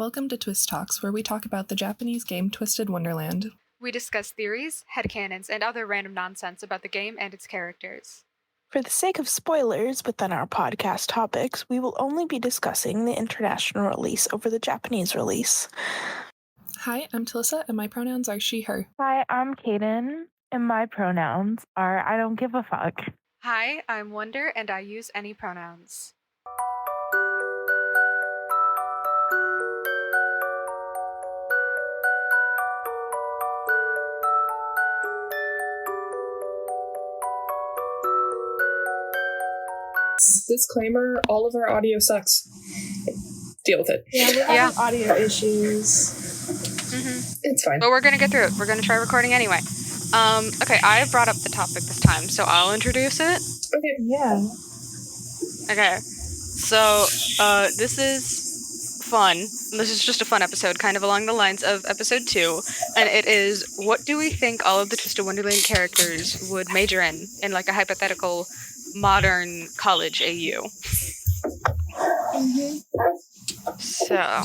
Welcome to Twist Talks, where we talk about the Japanese game Twisted Wonderland. We discuss theories, headcanons, and other random nonsense about the game and its characters. For the sake of spoilers within our podcast topics, we will only be discussing the international release over the Japanese release. Hi, I'm Talissa, and my pronouns are she, her. Hi, I'm Kaden, and my pronouns are I don't give a fuck. Hi, I'm Wonder, and I use any pronouns. Disclaimer, all of our audio sucks. Deal with it. Yeah, we're having audio issues. It's fine. But we're gonna get through it. We're gonna try recording anyway. Okay, I brought up the topic this time, so I'll introduce it. Okay. Yeah. Okay, so, this is fun. This is just a fun episode, kind of along the lines of episode 2, and it is, what do we think all of the Twisted Wonderland characters would major in like a hypothetical modern college AU? So,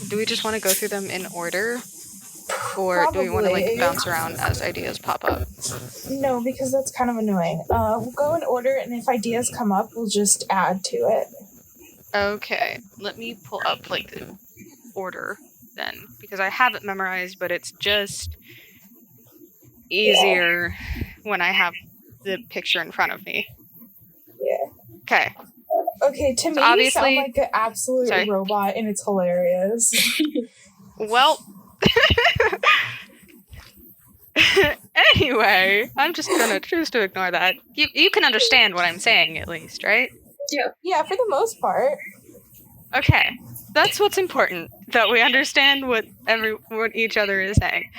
do we just want to go through them in order? Or do we want to like bounce around as ideas pop up? No, because that's kind of annoying. We'll go in order, and if ideas come up, we'll just add to it. Okay, let me pull up like the order then, because I have it memorized, but it's just easier when I have the picture in front of me. Yeah. Okay. Okay, to me, you sound like an absolute robot, and it's hilarious. Well, anyway, I'm just gonna choose to ignore that. You can understand what I'm saying, at least, right? Yeah, for the most part. Okay, that's what's important, that we understand what each other is saying.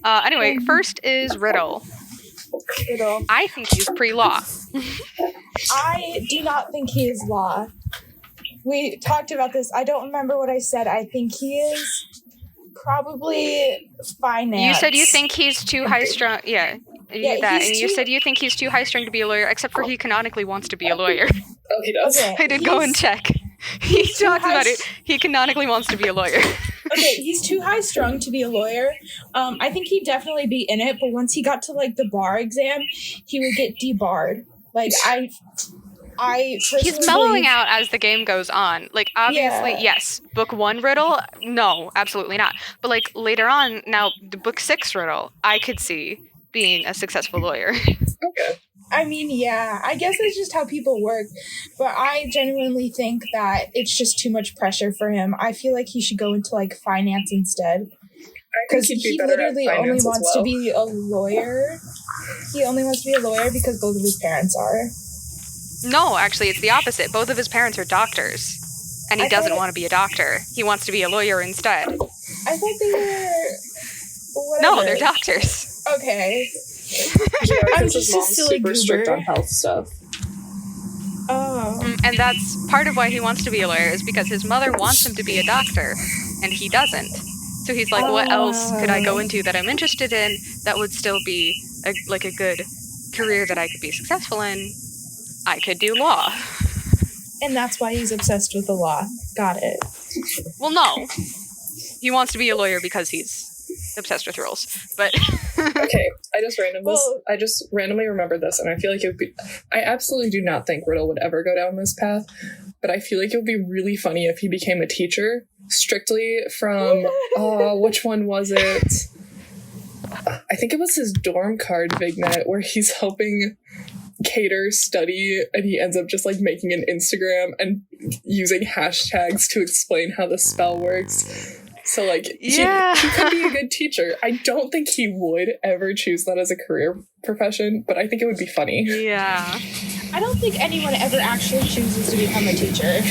Anyway, first is Riddle. I think he's pre-law. I do not think he is law. We talked about this. I don't remember what I said. I think he is probably finance. You said you think he's too high-strung. Yeah, you said you think he's too high-strung to be a lawyer, except for he canonically wants to be a lawyer. Oh, he does? Okay, I did go and check. He talks about it. He canonically wants to be a lawyer. Okay, he's too high-strung to be a lawyer. I think he'd definitely be in it, but once he got to, like, the bar exam, he would get debarred. Like, I he's mellowing out as the game goes on. Like, obviously, yes. Book 1 Riddle? No, absolutely not. But, like, later on, now, the Book 6 Riddle, I could see being a successful lawyer. Okay. I mean, yeah, I guess it's just how people work, but I genuinely think that it's just too much pressure for him. I feel like he should go into, like, finance instead. Because he literally only wants to be a lawyer. He only wants to be a lawyer because both of his parents are. No, actually, it's the opposite. Both of his parents are doctors, and he doesn't want to be a doctor. He wants to be a lawyer instead. I thought they were... Whatever. No, they're doctors. Okay. I'm just a silly super strict on health stuff. Oh. And that's part of why he wants to be a lawyer, is because his mother wants him to be a doctor, and he doesn't. So he's like, what else could I go into that I'm interested in that would still be a good career that I could be successful in? I could do law. And that's why he's obsessed with the law. Got it. Well, no. He wants to be a lawyer because he's obsessed with rules. But okay, I just randomly remembered this, and I feel like it would be... I absolutely do not think Riddle would ever go down this path, but I feel like it would be really funny if he became a teacher, strictly from... which one was it? I think it was his dorm card vignette, where he's helping Cater study, and he ends up just like making an Instagram and using hashtags to explain how the spell works. So like he could be a good teacher. I don't think he would ever choose that as a career profession, but I think it would be funny. Yeah. I don't think anyone ever actually chooses to become a teacher.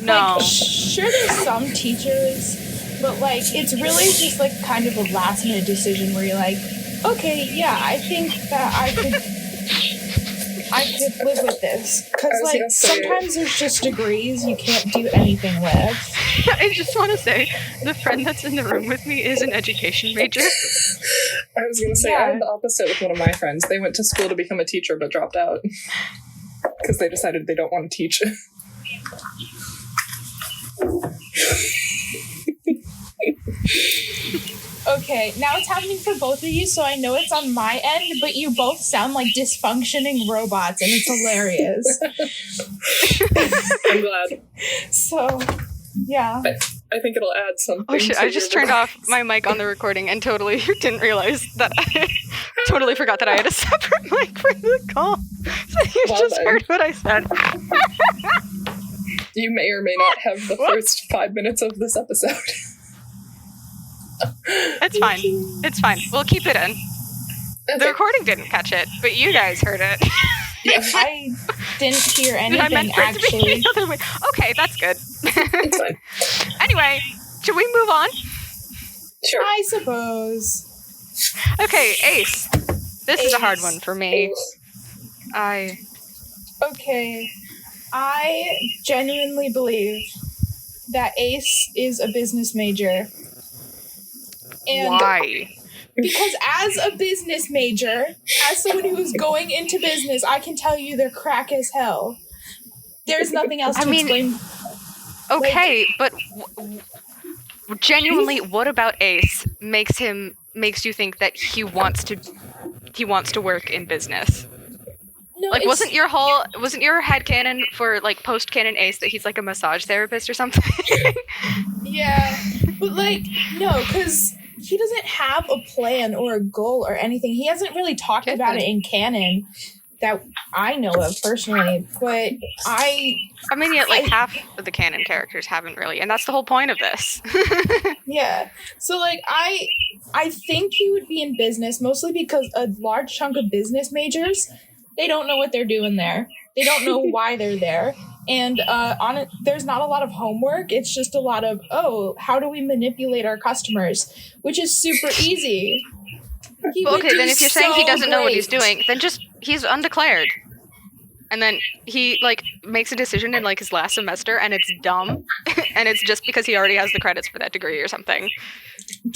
No. Like, sure, there's some teachers, but like it's really just like kind of a last minute decision where you're like, okay, yeah, I think that I could live with this. Because, like, sometimes there's just degrees you can't do anything with. I just want to say, the friend that's in the room with me is an education major. I was going to say, I'm the opposite with one of my friends. They went to school to become a teacher, but dropped out. Because they decided they don't want to teach. Okay, now it's happening for both of you, so I know it's on my end, but you both sound like dysfunctioning robots, and it's hilarious. I'm glad. So, yeah. I think it'll add something. Oh shit, I just turned off my mic on the recording and totally didn't realize that I totally forgot that I had a separate mic for the call. So you just heard what I said. You may or may not have the first 5 minutes of this episode. It's fine. It's fine. We'll keep it in. Okay. The recording didn't catch it, but you guys heard it. I didn't hear anything, I meant for it to be the other way. Okay, that's good. It's fine. Anyway, should we move on? Sure. I suppose. Okay, Ace. This is a hard Ace. one for me. Okay. I genuinely believe that Ace is a business major. And Why? because as a business major, as someone who is going into business, I can tell you they're crack as hell. There's nothing else to explain. Okay, but genuinely, what about Ace makes you think that he wants to work in business? No, Like, wasn't your headcanon for like post-canon Ace that he's like a massage therapist or something? Yeah, but like, no, because he doesn't have a plan or a goal or anything. He hasn't really talked about it in canon that I know of personally, but I mean, yet like half of the canon characters haven't really, and that's the whole point of this. Yeah. So like I think he would be in business mostly because a large chunk of business majors, they don't know what they're doing there. They don't know why they're there. And on it, there's not a lot of homework. It's just a lot of, how do we manipulate our customers? Which is super easy. Well, okay, then if you're saying he doesn't know what he's doing, then he's undeclared. And then he, like, makes a decision in, like, his last semester, and it's dumb. And it's just because he already has the credits for that degree or something.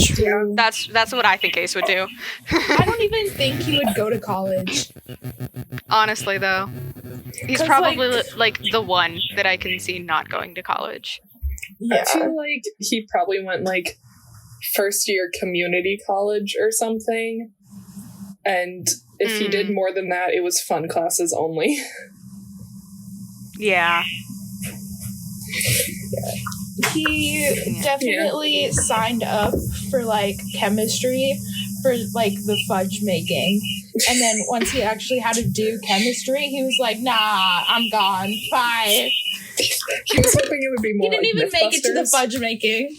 True. That's what I think Ace would do. I don't even think he would go to college. Honestly, though. He's probably, like, the one that I can see not going to college. Yeah. I feel like he probably went, like, first year community college or something. And if he did more than that, it was fun classes only. Yeah. He definitely signed up for, like, chemistry for, like, the fudge making. And then once he actually had to do chemistry, he was like, nah, I'm gone. Bye. He was hoping it would be more He didn't even make it to the Mythbusters. fudge making.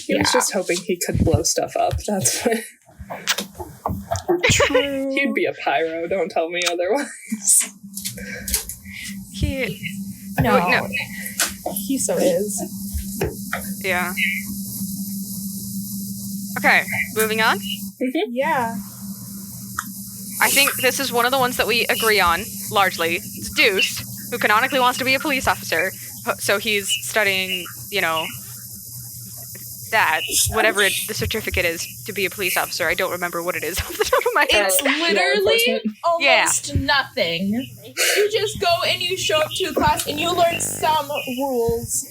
He was just hoping he could blow stuff up. That's what... True. He'd be a pyro, don't tell me otherwise. No. He so is. Yeah. Okay, moving on. Yeah. I think this is one of the ones that we agree on, largely. It's Deuce, who canonically wants to be a police officer, so he's studying, whatever the certificate is to be a police officer. I don't remember what it is off the top of my head. It's literally almost nothing. You just go and you show up to a class and you learn some rules.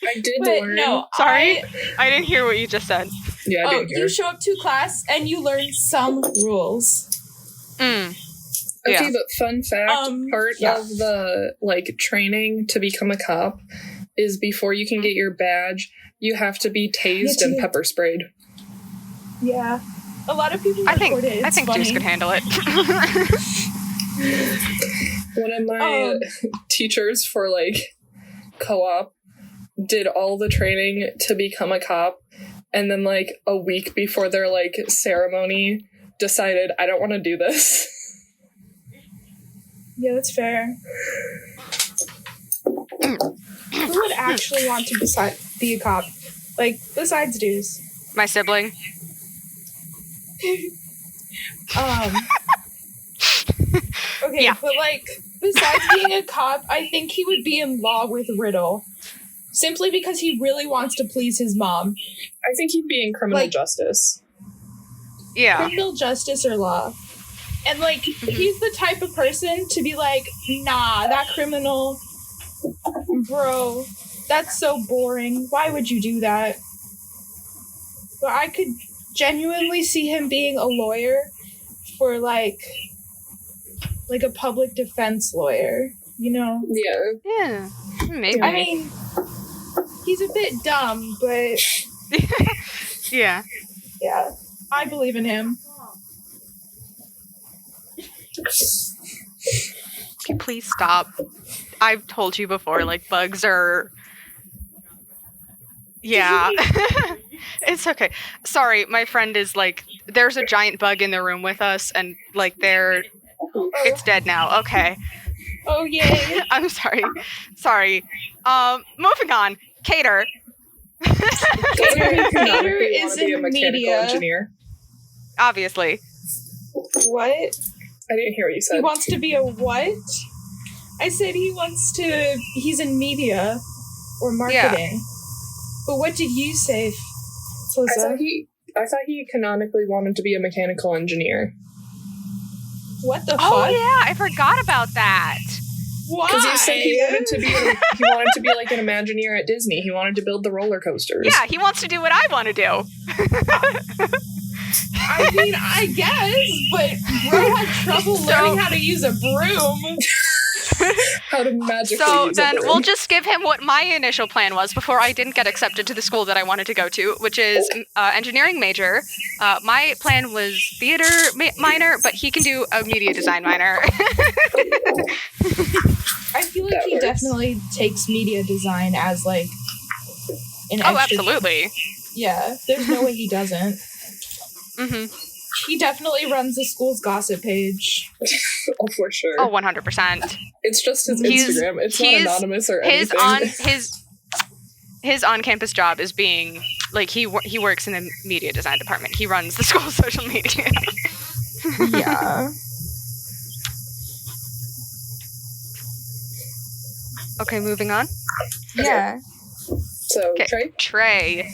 I did learn. No, Sorry? I didn't hear what you just said. Yeah, I didn't hear. You show up to class and you learn some rules. Okay, Yeah. but fun fact, part of the, like, training to become a cop is before you can get your badge, you have to be tased and pepper sprayed. Yeah. A lot of people I think funny. Deuce could handle it. One of my teachers for, like, co-op did all the training to become a cop, and then, like, a week before their, like, ceremony decided, I don't want to do this. Yeah, that's fair. Who would actually want to be a cop? Like, besides Deuce. My sibling. Okay, Yeah. but, like, besides being a cop, I think he would be in law with Riddle. Simply because he really wants to please his mom. I think he'd be in criminal justice. Yeah. Criminal justice or law. And, like, he's the type of person to be like, nah, that criminal, Bro, that's so boring. Why would you do that? But I could genuinely see him being a lawyer for, like a public defense lawyer, you know? Yeah, maybe. I mean, he's a bit dumb, but... Yeah. Yeah, I believe in him. Can you please stop? I've told you before, like, bugs are... Yeah. It's okay. Sorry, my friend is, like... There's a giant bug in the room with us, and, like, it's dead now. Okay. Oh, yay. I'm sorry. Sorry. Moving on. Cater. Cater is in media. Engineer. Obviously. What? I didn't hear what you said. He wants to be a what? I said he's in media or marketing. Yeah. But what did you say, Twisted? I thought he canonically wanted to be a mechanical engineer. What the fuck? Oh yeah, I forgot about that. Why? Because he said he wanted to be like an Imagineer at Disney. He wanted to build the roller coasters. Yeah, he wants to do what I want to do. I mean, I guess, but bro had trouble learning how to use a broom. How to magically So use then a broom. we'll just give him what my initial plan was before I didn't get accepted to the school that I wanted to go to, which is engineering major. My plan was theater minor, but he can do a media design minor. I feel like he definitely takes media design as like an extra. Absolutely. Yeah, there's no way he doesn't. Mm-hmm. He definitely runs the school's gossip page. Oh, for sure. Oh, 100%. It's just his Instagram. It's not anonymous or anything. His on-campus job is being, like, he works in the media design department. He runs the school's social media. Yeah. Okay, moving on. Yeah. So, Trey? Trey.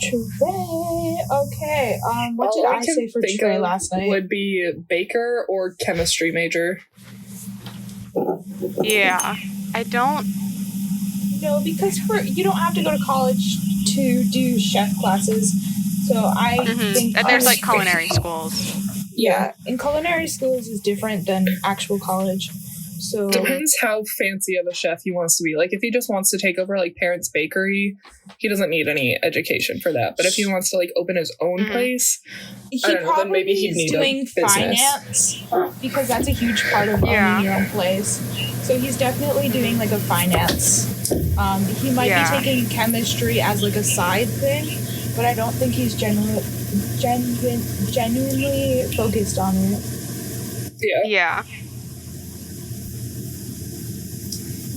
Okay. What did I say for Trey last night? Would be baker or chemistry major. Yeah. I don't... No, because you don't have to go to college to do chef classes. So I think... And there's, like, culinary schools. Yeah. And culinary schools is different than actual college. So depends how fancy of a chef he wants to be. Like, if he just wants to take over, like, parents' bakery, he doesn't need any education for that. But if he wants to, like, open his own place, I don't know, then maybe he'd need doing a finance, because that's a huge part of owning your own place. So he's definitely doing, like, a finance. He might be taking chemistry as, like, a side thing, but I don't think he's genuinely focused on it. Yeah.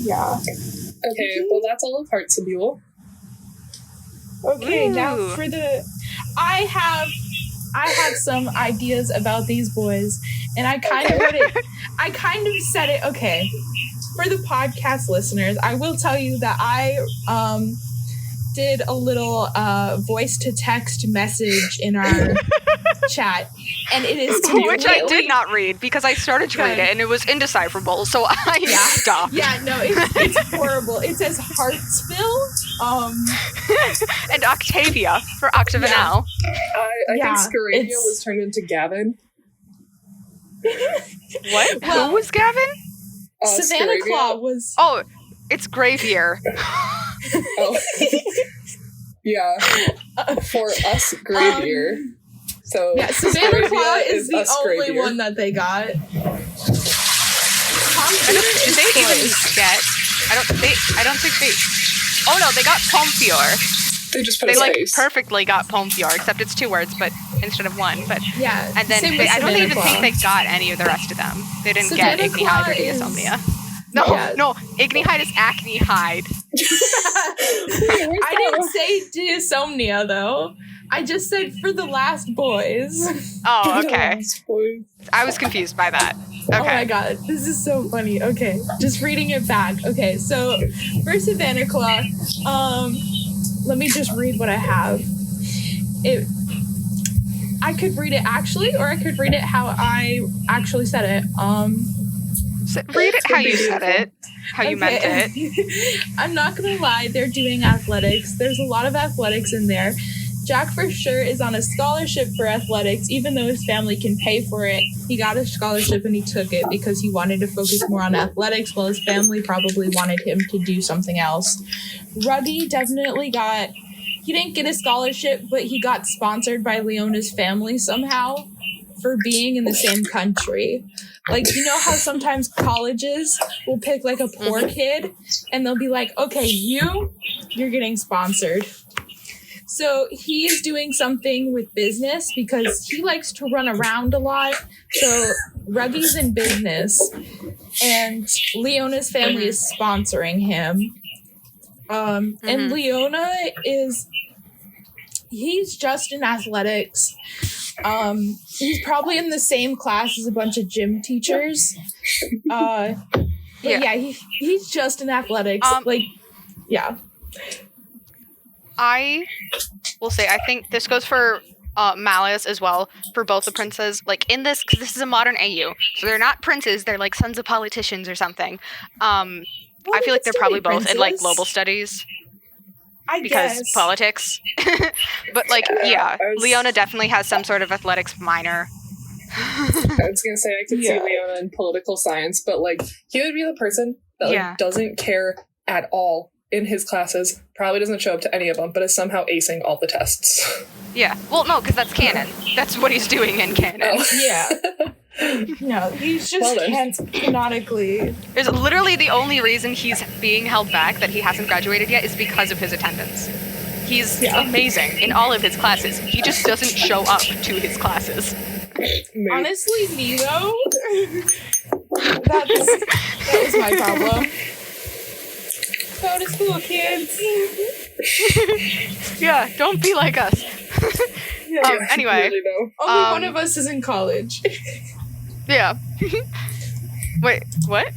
Yeah. Okay, well, that's all of Heartsabule. Okay, now for I have some ideas about these boys, and I kind of said it. Okay, for the podcast listeners, I will tell you that I did a little voice to text message in our chat, and it is which I did not read because I started to read it and it was indecipherable, so I stopped. Yeah, no, it's horrible. It says Heartsville, and Octavia for Octavanel. I think Scaravia was turned into Gavin. What? Who was Gavin? Savannah Claw was. Oh, it's Gravier. Oh. Yeah. For us, Gravier. So yeah, Savannah Claw is the only one that they got. Did they even get? I don't think they. Oh no, they got Pomfior. They just put they like face. Perfectly got Pomfior, except it's 2 words, but instead of 1. But yeah, and then I don't even think they got any of the rest of them. They didn't get Ignihide or Deosomnia. No, Ignihide is Acne Hide. I didn't say Deosomnia though. I just said for the last boys. Oh, okay. I was confused by that. Okay. Oh my god, this is so funny. Okay, just reading it back. Okay, so for Savannah Claw, let me just read what I have. I could read it actually, or I could read it how I actually said it. Read it how you said it, how you meant it. I'm not gonna lie, they're doing athletics. There's a lot of athletics in there. Jack for sure is on a scholarship for athletics, even though his family can pay for it. He got a scholarship and he took it because he wanted to focus more on athletics, while his family probably wanted him to do something else. Ruggy definitely he didn't get a scholarship, but he got sponsored by Leona's family somehow for being in the same country. Like, you know how sometimes colleges will pick like a poor kid and they'll be like, okay, you're getting sponsored. So he is doing something with business because he likes to run around a lot. So Ruggy's in business and Leona's family is sponsoring him. And Leona he's just in athletics. He's probably in the same class as a bunch of gym teachers. He's just in athletics. I will say, I think this goes for Malice as well, for both the princes. Like, in this, because this is a modern AU, so they're not princes, they're like sons of politicians or something. I feel like they're probably both in like global studies. Because politics. But like, Leona definitely has some sort of athletics minor. I was gonna say I could see Leona in political science, but like he would be the person that like doesn't care at all in his classes, probably doesn't show up to any of them, but is somehow acing all the tests. Yeah. Well, no, because that's canon. That's what he's doing in canon. Oh. Yeah. No, he's just canonically. There's literally the only reason he's being held back that he hasn't graduated yet is because of his attendance. He's amazing in all of his classes. He just doesn't show up to his classes. Honestly, me though. That was my problem. Go to school, kids. Yeah, don't be like us. Anyway. Really, only one of us is in college. Yeah. Wait, what?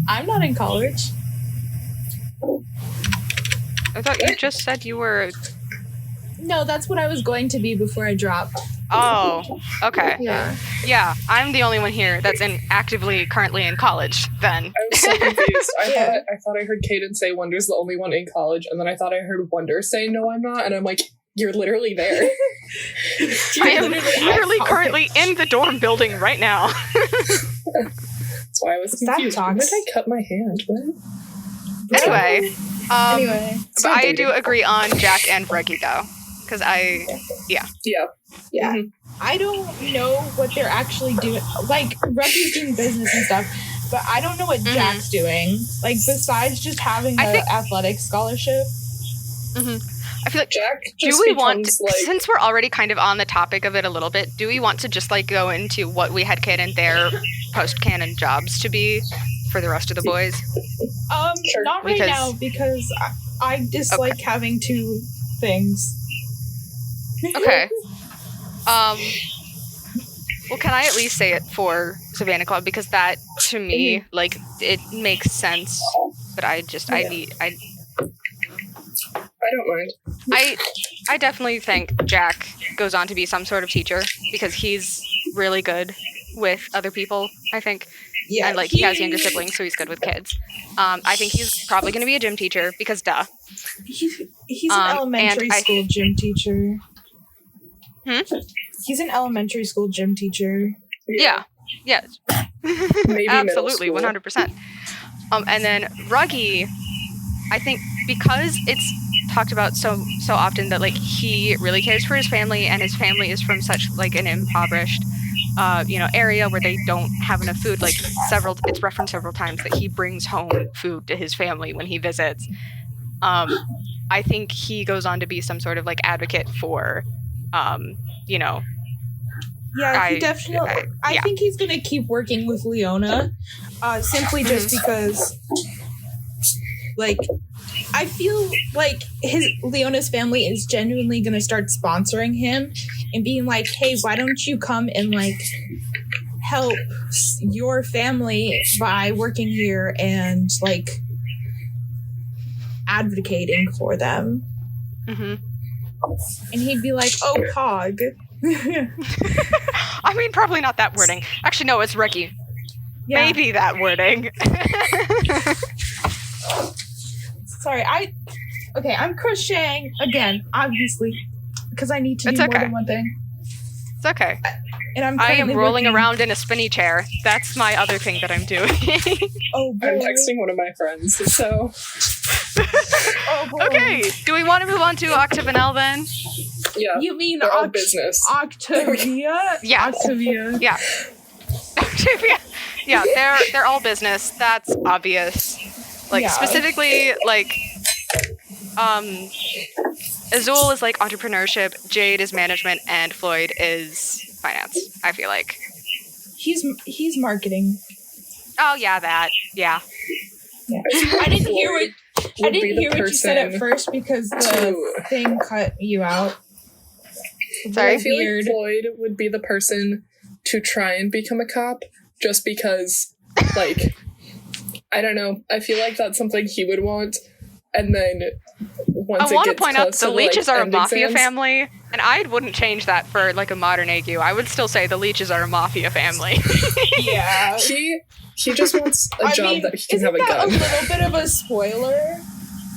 I'm not in college. I thought you just said you were... No, that's what I was going to be before I dropped. Oh, okay. Yeah. Yeah, I'm the only one here that's currently in college, then. I was so confused. I thought I heard Caden say Wonder's the only one in college, and then I thought I heard Wonder say, no, I'm not, and I'm like, you're literally there. I am literally currently in the dorm building right now. That's why I was confused. Why did I cut my hand? What? Anyway. But I do agree on Jack and Reggie, though. Because Yeah. Mm-hmm. I don't know what they're actually doing. Like, Reggie's doing business and stuff, but I don't know what Jack's doing. Like, besides just having an athletic scholarship. Mm-hmm. I feel like Jack since we're already kind of on the topic of it a little bit, do we want to just like go into what we had canon their post-canon jobs to be for the rest of the boys? Sure. Not right now, because I dislike having two things. Okay. Well, can I at least say it for Savannah Club? Because that, to me, like, it makes sense, but I don't mind. I definitely think Jack goes on to be some sort of teacher because he's really good with other people, I think. Yeah, and like he has younger siblings, so he's good with kids. I think he's probably going to be a gym teacher because duh. He's an elementary school gym teacher. He's an elementary school gym teacher. Yeah. Maybe absolutely, 100%. And then Ruggy, I think because it's talked about so often that like he really cares for his family, and his family is from such like an impoverished area where they don't have enough food. Like it's referenced several times that he brings home food to his family when he visits. I think he goes on to be some sort of like advocate for, Yeah, he definitely. I think he's gonna keep working with Leona, simply just because, like, I feel like Leona's family is genuinely gonna start sponsoring him and being like, "Hey, why don't you come and like help your family by working here and like advocating for them?" Mm-hmm. And he'd be like, "Oh, Pog." I mean, probably not that wording. Actually, no, it's Reggie. Yeah. Maybe that wording. Sorry, I'm crocheting again, obviously, because I need to It's do more okay. than one thing. It's okay. And I am currently rolling working- around in a spinny chair. That's my other thing that I'm doing. Oh boy. I'm texting one of my friends, so Oh boy. Okay, do we want to move on to Octavanel then? yeah. You mean They're all business. Octavia? Yeah. Octavia. Yeah. Yeah, they're all business. That's obvious. Like, Yeah. specifically, like, Azul is, like, entrepreneurship, Jade is management, and Floyd is finance, I feel like. He's marketing. Oh, yeah, that. Yeah. Yeah. I didn't hear what you said at person first because the thing cut you out. Sorry? I feel Weird. like Floyd would be the person to try and become a cop just because, like, I don't know. I feel like that's something he would want. And then once I want to it gets point out close the to, Leeches like, are a end mafia exams, family, and I wouldn't change that for, like, a modern AQ. I would still say the Leeches are a mafia family. Yeah. He just wants a job that he can have a Isn't that gun. a little bit of a spoiler?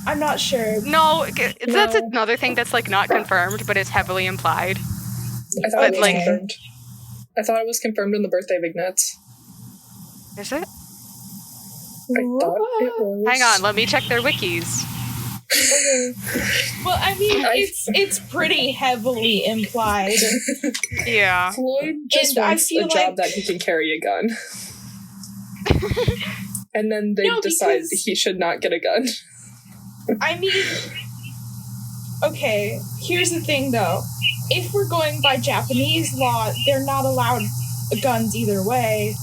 I'm not sure. No, that's No. another thing that's, like, not confirmed, but it's heavily implied. I thought it was like- confirmed. I thought it was confirmed in the birthday vignettes. Is it? I thought it was. Hang on, let me check their wikis. Okay. Well, I mean, it's pretty heavily implied. Yeah. Floyd just And I wants a feel job like- that he can carry a gun. And then they No, decide because- he should not get a gun. I mean, okay, here's the thing though. If we're going by Japanese law, they're not allowed guns either way.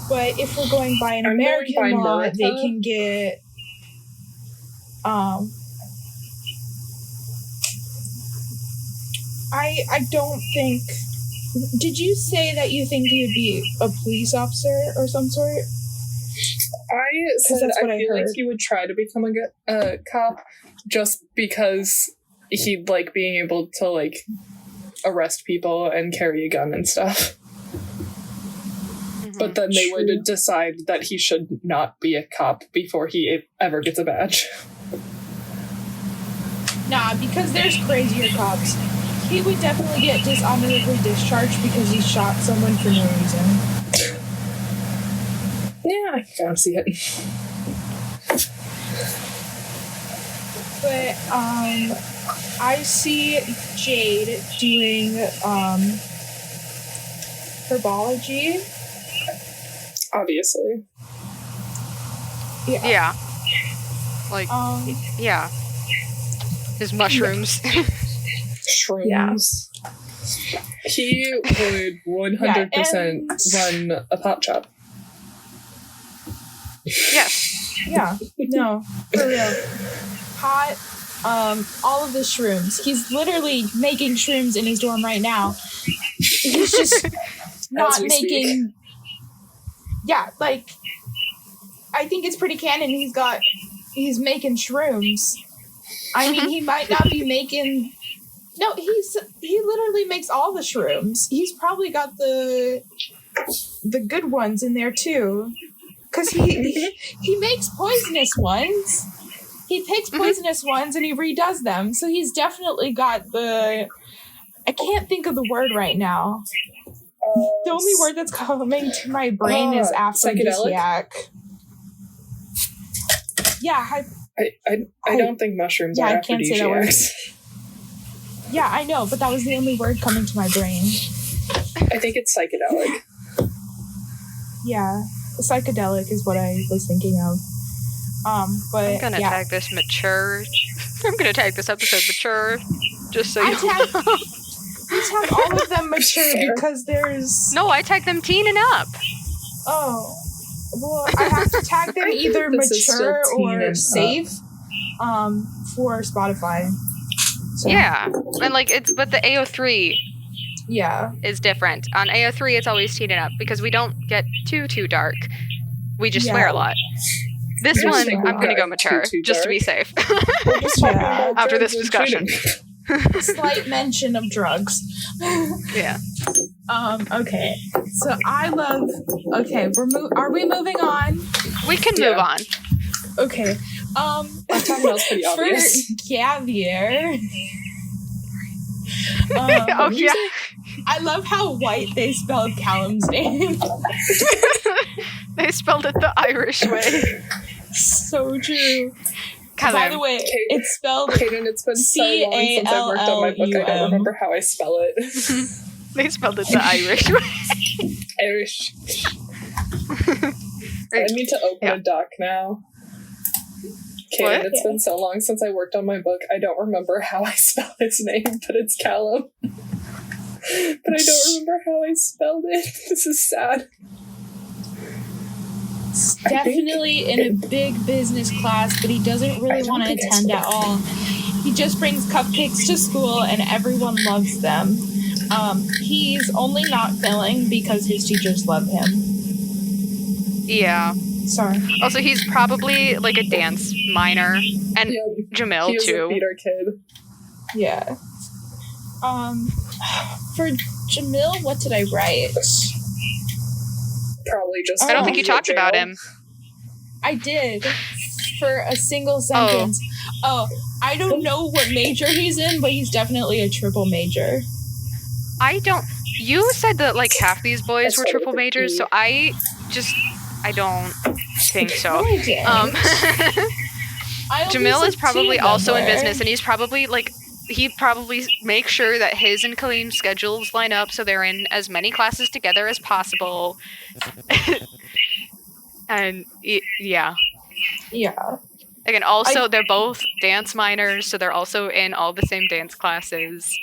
But if we're going by an I'm going American by law, Murata. they can get I don't think. Did you say that you think you'd be a police officer or some sort? I said that's what I I feel like heard. he would try to become a cop just because he'd like being able to like arrest people and carry a gun and stuff. But then they True. would decide that he should not be a cop before he ever gets a badge. Nah, because there's crazier cops. He would definitely get dishonorably discharged because he shot someone for no reason. Yeah, I can kind of see it. But I see Jade doing herbology. Obviously. Yeah. Like, yeah. His mushrooms. Shrooms. He would 100% run a pot shop. Yes. Yeah, no, for real. Pot, all of the shrooms. He's literally making shrooms in his dorm right now. He's just not we making. speak. Yeah, like I think it's pretty canon. He's making shrooms. I mean, he might not be making. No, he literally makes all the shrooms. He's probably got the good ones in there too. Because he makes poisonous ones. He picks poisonous ones and he redoes them. So he's definitely got the... I can't think of the word right now. The only word that's coming to my brain is aphrodisiac. Yeah, I don't think mushrooms Yeah, are I can't say that word. aphrodisiacs. yeah, I know, but that was the only word coming to my brain. I think it's psychedelic. Yeah, psychedelic is what I was thinking of. But I'm gonna yeah. tag this mature. I'm gonna tag this episode mature. Just so I you tag- know. We tag all of them mature Fair. because there's... No, I tagged them teen and up. Oh. Well, I have to tag them either this is still mature teen or and safe for Spotify. So, Yeah, and like but the AO3 Yeah. is different. On AO3, it's always teen and up because we don't get too dark. We just swear a lot. This We one, swear a I'm gonna lot. go mature Too just to be dark. safe. We're just talking Yeah. about After drugs this and discussion. shooting. Slight mention of drugs. Yeah. Okay. So I love. Okay, are we moving on? We can move on. Okay. Pretty obvious. For Gavier. Oh yeah. I love how white they spelled Callum's name. They spelled it the Irish way. So true. Callum. By the way, it's spelled Kaden, it's been so long since I worked on my book, I don't remember how I spell it. They spelled it the Irish way. Irish. I need to open a doc now. Kaden, it's been so long since I worked on my book, I don't remember how I spell his name, but it's Callum. But I don't remember how I spelled it. This is sad. It's definitely in a big business class, but he doesn't really want to attend at all. He just brings cupcakes to school and everyone loves them. He's only not failing because his teachers love him. Yeah. Sorry. Also, he's probably like a dance minor, and Jamil he is too. A theater kid. Yeah. For Jamil, what did I write? Probably just. I don't think you talked about him. I did. For a single sentence. Oh, I don't know what major he's in, but he's definitely a triple major. You said that like half these boys were triple majors, so I don't think so. No, I didn't. Jamil is probably also in business, and he's probably like, he probably makes sure that his and Kaleem's schedules line up so they're in as many classes together as possible. And yeah. Yeah. Again, also, they're both dance minors, so they're also in all the same dance classes.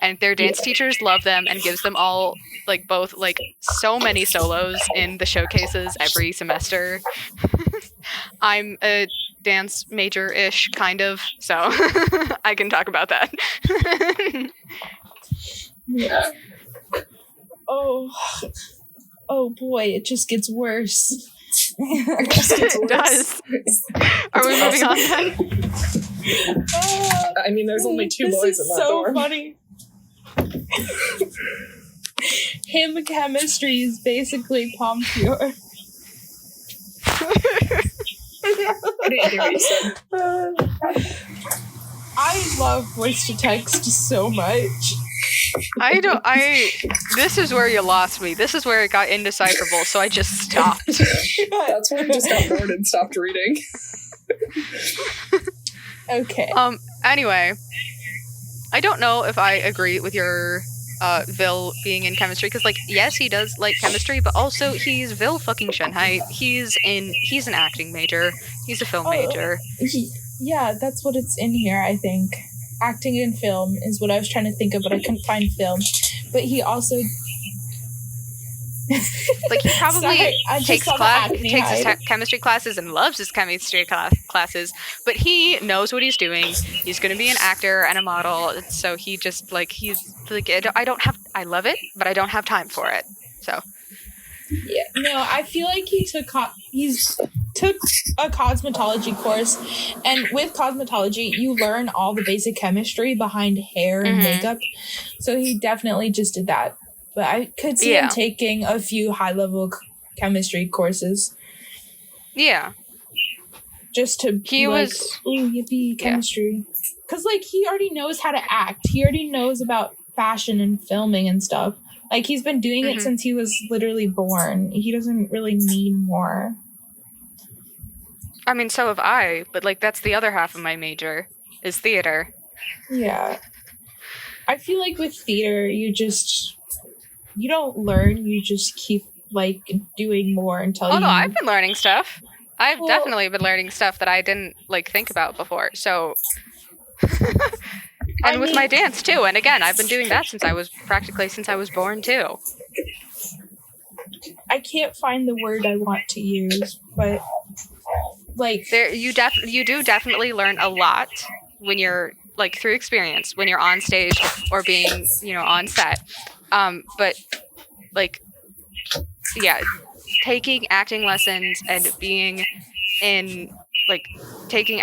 And their dance teachers love them and gives them all, like, both, like, so many solos in the showcases every semester. I'm a dance major-ish, kind of, so I can talk about that. Yeah. Oh boy, it just gets worse. It does. Are we moving on then? I mean, there's only two boys in that dorm. This is so funny. Him chemistry is basically palm pure. I didn't hear what you said. I love voice to text so much. This is where you lost me. This is where it got indecipherable, so I just stopped. That's where I just got bored and stopped reading. Okay. Anyway, I don't know if I agree with your Vil being in chemistry, because, like, yes, he does like chemistry, but also he's Vil fucking Shanghai. He's an acting major. He's a film major. Yeah, that's what it's in here, I think. Acting and film is what I was trying to think of, but I couldn't find film. But he also... Like, he probably takes his chemistry classes and loves his chemistry classes, but he knows what he's doing. He's going to be an actor and a model, so he just, like, he's like, I love it, but I don't have time for it, so... Yeah, no, I feel like he took a cosmetology course, and with cosmetology, you learn all the basic chemistry behind hair and makeup, so he definitely just did that. But I could see him taking a few high-level chemistry courses. Yeah. Just to yippee, chemistry. Because, like, he already knows how to act. He already knows about fashion and filming and stuff. Like, he's been doing it since he was literally born. He doesn't really need more. I mean, so have I, but, like, that's the other half of my major, is theater. Yeah. I feel like with theater, you don't learn, you just keep, like, doing more until no, I've been learning stuff. I've definitely been learning stuff that I didn't, like, think about before, so... And with my dance, too. And again, I've been doing that since I was born, too. I can't find the word I want to use, but, like... You do definitely learn a lot when you're, like, through experience, when you're on stage or being, on set. But, like, yeah, taking acting lessons and being in like taking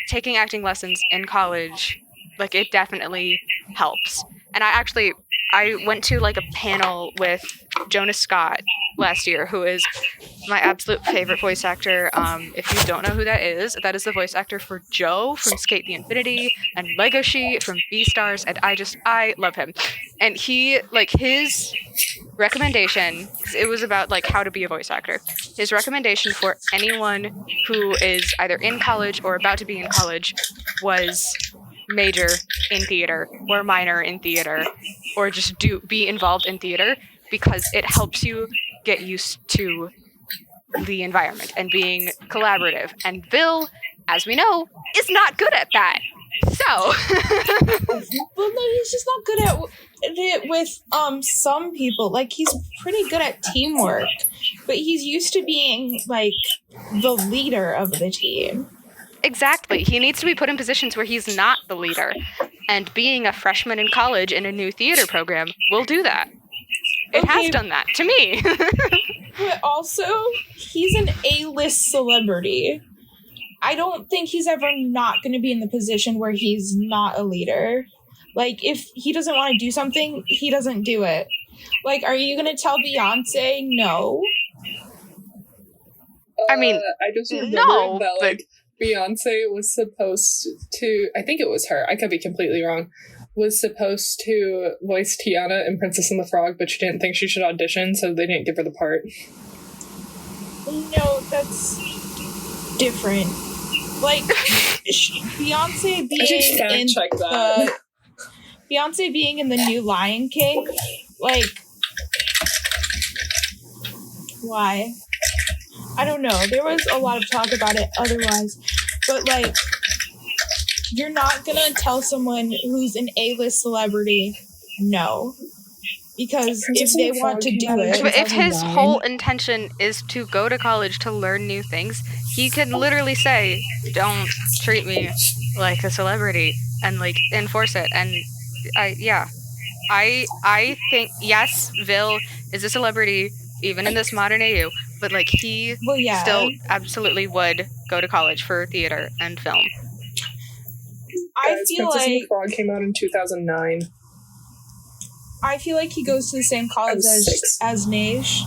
taking acting lessons in college, like it definitely helps. And I went to like a panel with Jonas Scott last year, who is my absolute favorite voice actor. If you don't know who that is the voice actor for Joe from Skate the Infinity and Legoshi from Beastars, and I love him. And he, like, his recommendation, 'cause it was about like how to be a voice actor. His recommendation for anyone who is either in college or about to be in college was major in theater or minor in theater, or just be involved in theater, because it helps you get used to the environment and being collaborative. And Bill, as we know, is not good at that. So well, no, he's just not good at it with some people. Like, he's pretty good at teamwork, but he's used to being like the leader of the team. Exactly. He needs to be put in positions where he's not the leader. And being a freshman in college in a new theater program will do that. It has done that to me. But also, he's an A-list celebrity. I don't think he's ever not going to be in the position where he's not a leader. Like, if he doesn't want to do something, he doesn't do it. Like, are you going to tell Beyonce no? I mean, I just remembered no, that, like, Beyonce was supposed to, I think it was her, I could be completely wrong, was supposed to voice Tiana in Princess and the Frog, but she didn't think she should audition, so they didn't give her the part. No, that's different. Like, Beyonce being in the new Lion King, like, why? I don't know. There was a lot of talk about it otherwise, but like, you're not gonna tell someone who's an A-list celebrity no, because if they want to do it, if his whole intention is to go to college to learn new things, he could literally say, "Don't treat me like a celebrity," and like enforce it. And I think, yes, Vil is a celebrity even in this modern AU, but like he still absolutely would go to college for theater and film. I feel Princess like and the Frog came out in 2009. I feel like he goes to the same college as Neige.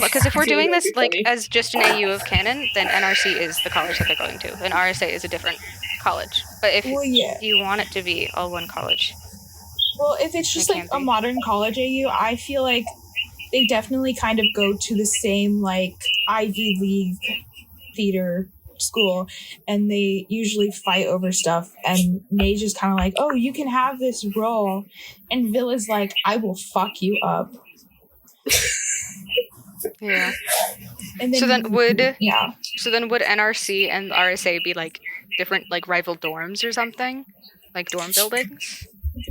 Because if we're doing this like as just an AU of canon, then NRC is the college that they're going to, and RSA is a different college. But if you want it to be all one college, well, if it's just like a modern college AU, I feel like they definitely kind of go to the same like Ivy League theater school, and they usually fight over stuff, and Neige is kind of like, oh, you can have this role, and Vil is like, I will fuck you up. Yeah. And then, so then would NRC and RSA be like different like rival dorms or something, like dorm buildings?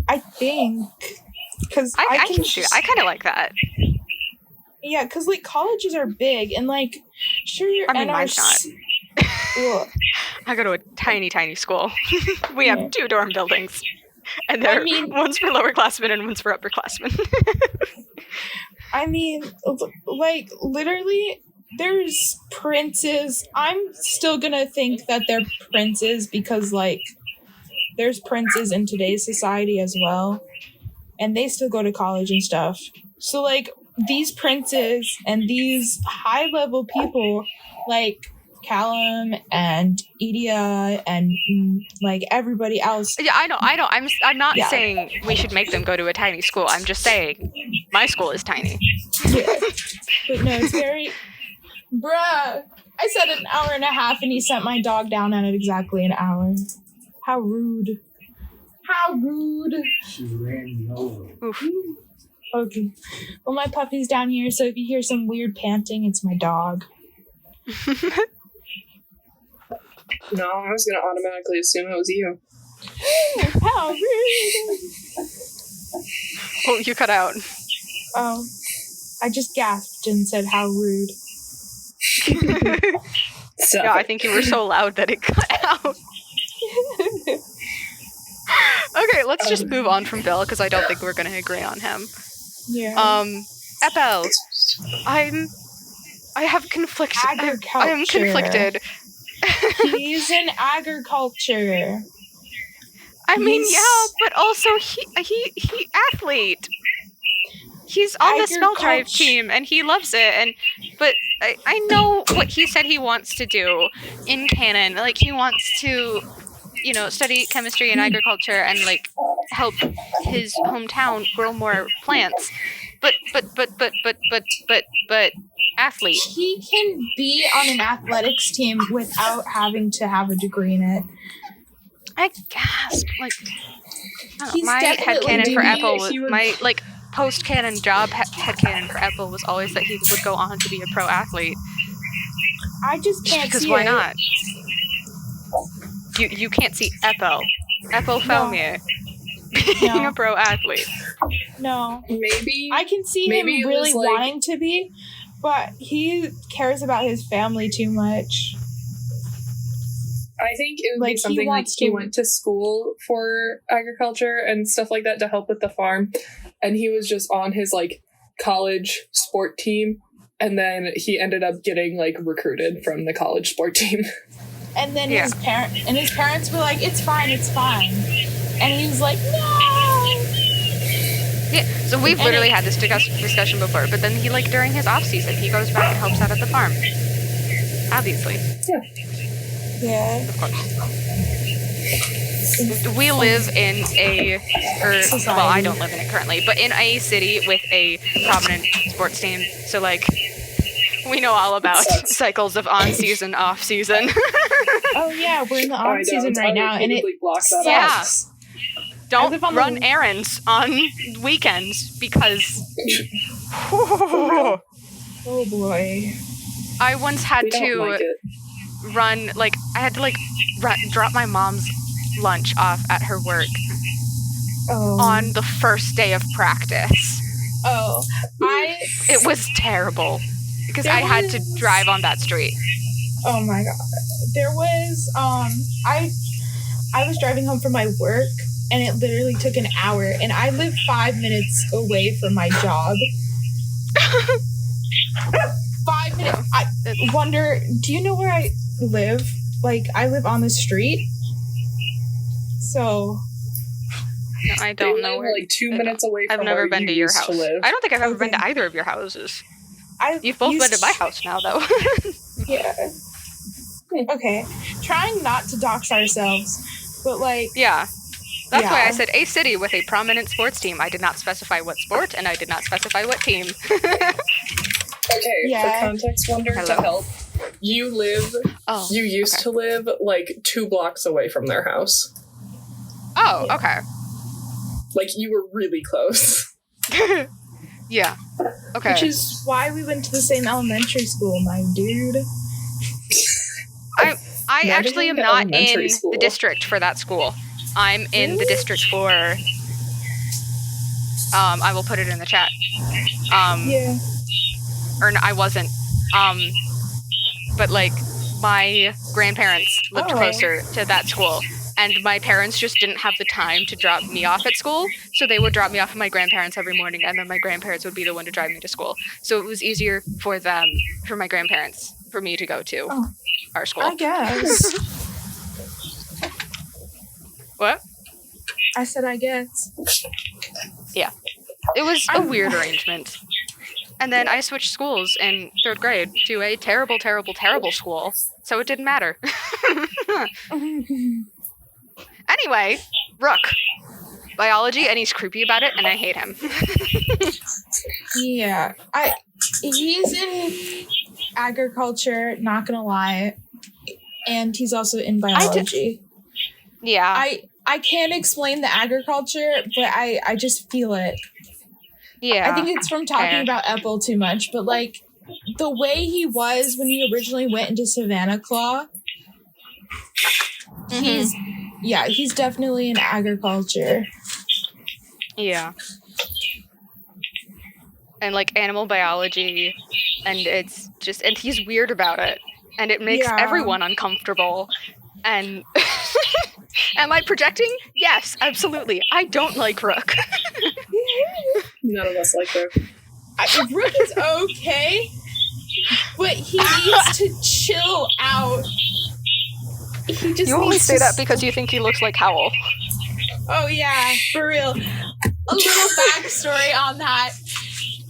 I think, because I kind of like that. Yeah, because like colleges are big, and like sure your NRC. Mine's not. I go to a tiny school. We have 2 dorm buildings, and one's for lowerclassmen and one's for upperclassmen. I mean, like, literally, there's princes. I'm still gonna think that they're princes because, like, there's princes in today's society as well, and they still go to college and stuff. So, like, these princes and these high-level people, like Callum and Idia and like everybody else. Yeah, I know. I'm not saying we should make them go to a tiny school. I'm just saying my school is tiny. Yeah. But no, it's very bruh. I said an hour and a half and he sent my dog down at exactly an hour. How rude. How rude. She ran me over. Oof. Okay. Well, my puppy's down here, so if you hear some weird panting, it's my dog. No, I was going to automatically assume it was you. How rude! Oh, you cut out. Oh, I just gasped and said, how rude. Yeah, I think you were so loud that it cut out. Okay, let's just move on from Bill, because I don't think we're going to agree on him. Yeah. Epel, I'm I have conflicted. Agriculture. I am conflicted. He's in agriculture. I mean, yeah, but also he athlete. He's on the spell drive team, and he loves it. But I know what he said he wants to do in canon. Like, he wants to, study chemistry and agriculture and like help his hometown grow more plants. But athlete. He can be on an athletics team without having to have a degree in it. I guess, like, He's my definitely headcanon for doing Apple it. was He would- my like post-canon job headcanon for Apple was always that he would go on to be a pro athlete. I just can't Because see why it. not? You can't see Apple. Apple found me being No. a pro athlete. No. Maybe I can see Maybe him it really was, like- wanting to be, but he cares about his family too much. I think it would Like, be he something like wants he to- went to school for agriculture and stuff like that to help with the farm, and he was just on his like college sport team, and then he ended up getting like recruited from the college sport team. And then Yeah. his parents were like, "It's fine, it's fine," and he's like, "No." Yeah, so we've And literally it- had this discussion before, but then he, like, during his off-season, he goes back and helps out at the farm. Obviously, Yeah. of course. We live in well, I don't live in it currently, but in a city with a prominent sports team, so, like, we know all about Sucks. cycles of on-season, off-season. Oh yeah, we're in the I off season don't. right I now, and it repeatedly block that Yeah. sucks. Don't live on run the- errands on weekends, because Oh boy. I once had We don't to like it. run, like, I had to, like, drop my mom's lunch off at her work Oh. on the first day of practice. Oh. It was terrible because There I had to was- drive on that street. Oh my god. There was I was driving home from my work and it literally took an hour and I live 5 minutes away from my job. 5 minutes. I wonder, do you know where I live? Like, I live on the street. So, No, I They don't know live, where. like 2 I don't- minutes away from I've never where been you to your used house. to live. I don't think I've ever been to Okay. either of your houses. I You've both been used to my house now, though. Yeah. Okay. Trying not to dox ourselves, but like, Yeah. That's why I Yeah. said a city with a prominent sports team. I did not specify what sport, and I did not specify what team. Okay, Yeah. for context, Wonder, to Hello. help, you used okay. to live like 2 blocks away from their house. Oh, okay. Like, you were really close. Yeah. Okay. which is why we went to the same elementary school, my dude. I Not actually am even not in elementary school. the district for that school. I'm in the district for. I will put it in the chat. Yeah. Or no, I wasn't. But like my grandparents lived Oh. closer to that school, and my parents just didn't have the time to drop me off at school, so they would drop me off at my grandparents every morning, and then my grandparents would be the one to drive me to school. So it was easier for my grandparents, for me to go to Oh. our school. I guess. What? I said I guess. It was a weird arrangement. And then I switched schools in 3rd grade to a terrible, terrible, terrible school, so it didn't matter. Anyway, Rook. Biology, and he's creepy about it, and I hate him. Yeah. He's in agriculture, not gonna lie. And he's also in biology. Yeah. I can't explain the agriculture, but I just feel it. Yeah. I think it's from talking fair. about Apple too much, but like the way he was when he originally went into Savannah Claw, he's definitely in agriculture. Yeah. And like animal biology, and it's just, and he's weird about it, and it makes Yeah. everyone uncomfortable. And am I projecting? Yes, absolutely. I don't like Rook. None of us like her. Rook is okay, but but he needs to chill out. He just You only needs say to that because you think he looks like Howl. Oh yeah, for real. A little backstory on that.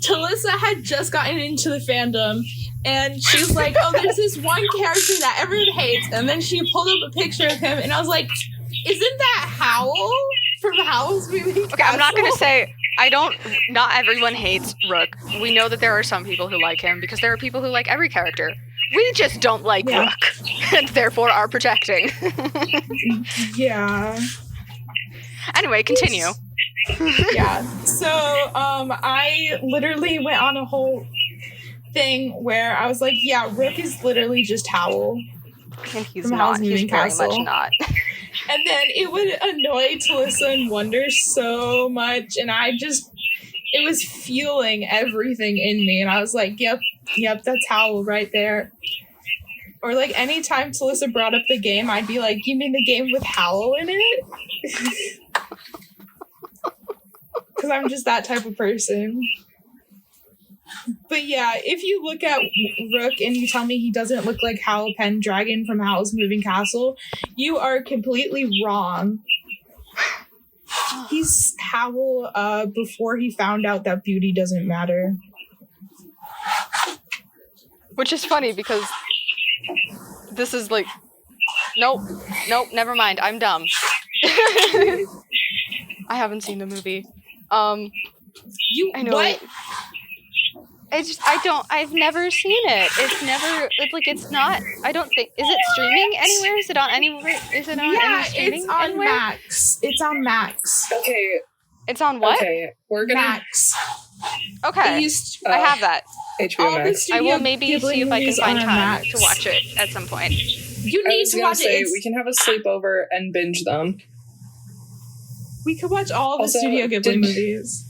Talissa had just gotten into the fandom, and she was like, oh, there's this one character that everyone hates, and then she pulled up a picture of him, and I was like, isn't that Howl from Howl's Moving Castle? Okay, I'm not gonna say, not everyone hates Rook. We know that there are some people who like him, because there are people who like every character. We just don't like Rook, and therefore are projecting. Yeah. Anyway, continue. Yeah. So, I literally went on a whole thing where I was like, yeah, Rook is literally just Howl. And he's From not. Howl's He's Moving very Castle. much not. And then it would annoy Talissa and Wonder so much, and it was fueling everything in me, and I was like, yep, that's Howl right there. Or like anytime Talissa brought up the game, I'd be like, you mean the game with Howl in it? Because I'm just that type of person. But yeah, if you look at Rook and you tell me he doesn't look like Howl Pendragon from Howl's Moving Castle, you are completely wrong. He's Howl before he found out that beauty doesn't matter. Which is funny because this is like, nope, never mind. I'm dumb. I haven't seen the movie. I know. What? I've never seen it. It's not, I don't think, is it streaming anywhere? Is it on anywhere? Is it on any streaming it's on anywhere? Max. It's on Max. Okay. It's on what? Okay, we're gonna... Max. Okay, I have that. HBO Max. I will maybe Ghibli see if I can movies find are on time Max. to watch it at some point. You I need was to gonna watch say, it. we can have a sleepover and binge them. We could watch all of the Also, Studio Ghibli movies.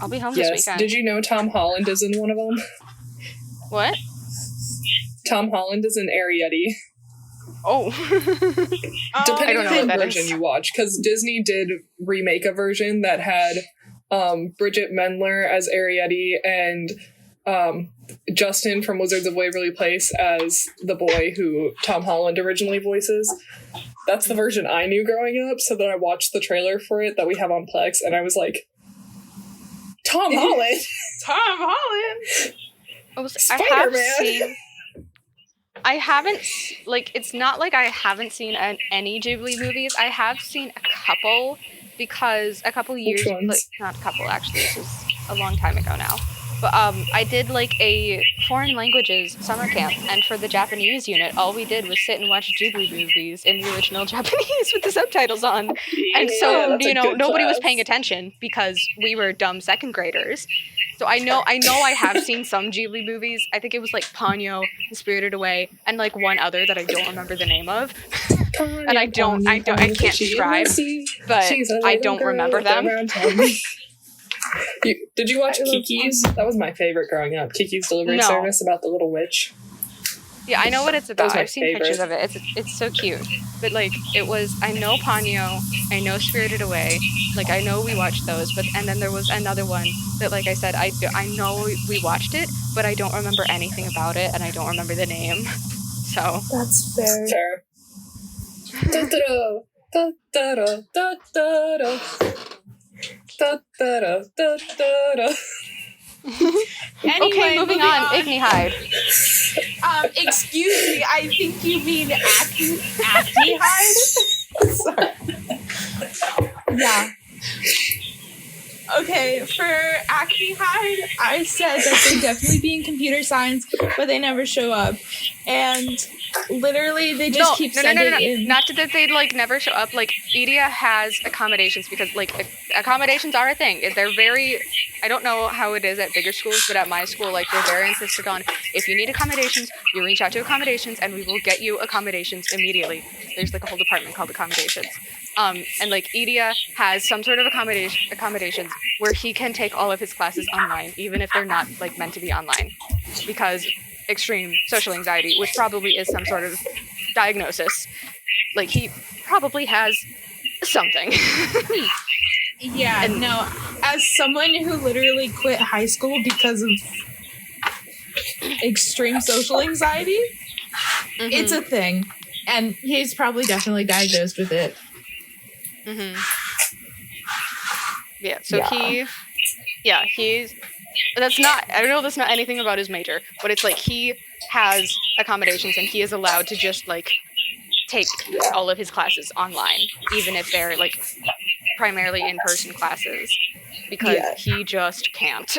I'll be home this Yes. weekend. Did you know Tom Holland is in one of them? What? Tom Holland is in Arrietty. Oh. Depending don't know on what the that version is. you watch, because Disney did remake a version that had Bridget Mendler as Arrietty and Justin from Wizards of Waverly Place as the boy who Tom Holland originally voices. That's the version I knew growing up, so then I watched the trailer for it that we have on Plex, and I was like, Tom Holland! Tom Holland! I haven't, like, it's not like I haven't seen any Ghibli movies. I have seen a couple, because a couple years, Which ones? like, not a couple, actually, this was a long time ago now. But I did, like, a foreign languages summer camp, and for the Japanese unit, all we did was sit and watch Ghibli movies in the original Japanese with the subtitles on. And so, that's a good nobody was class. paying attention because we were dumb second graders. So I know I have seen some Ghibli movies. I think it was like Ponyo, Spirited Away, and like one other that I don't remember the name of. And I can't describe, but I don't remember them. Did you watch Kiki's? That was my favorite growing up. Kiki's Delivery No. Service about the little witch. Yeah, I know what it's That was about. my I've seen pictures of favorite. it. It's so cute. But like I know Ponyo, I know Spirited Away, like I know we watched those, and then there was another one that, like I said, I know we watched it, but I don't remember anything about it, and I don't remember the name. So That's fair. Fair. Da-da-da, da-da-da, da-da-da. Da-da-da, da-da-da. Anyway, okay, moving on. Igni Hide. Excuse me, I think you mean Acne Hide? Sorry. Yeah. Okay, for Acne Hide, I said that they definitely be in computer science, but they never show up. And literally, they just keep sending in. Not that they like never show up. Like Edia has accommodations because like accommodations are a thing. They're very. I don't know how it is at bigger schools, but at my school, like they're very insistent on if you need accommodations, you reach out to accommodations, and we will get you accommodations immediately. There's like a whole department called accommodations. And like Edia has some sort of accommodations where he can take all of his classes online, even if they're not like meant to be online, because extreme social anxiety, which probably is some sort of diagnosis. Like he probably has something. Yeah, And- no. As someone who literally quit high school because of extreme social anxiety. Mm-hmm. It's a thing, and he's probably definitely diagnosed with it. Mm-hmm. Yeah, so he's that's not, I don't know, that's not anything about his major, but it's like he has accommodations and he is allowed to just like take all of his classes online, even if they're like primarily in-person classes, because he just can't.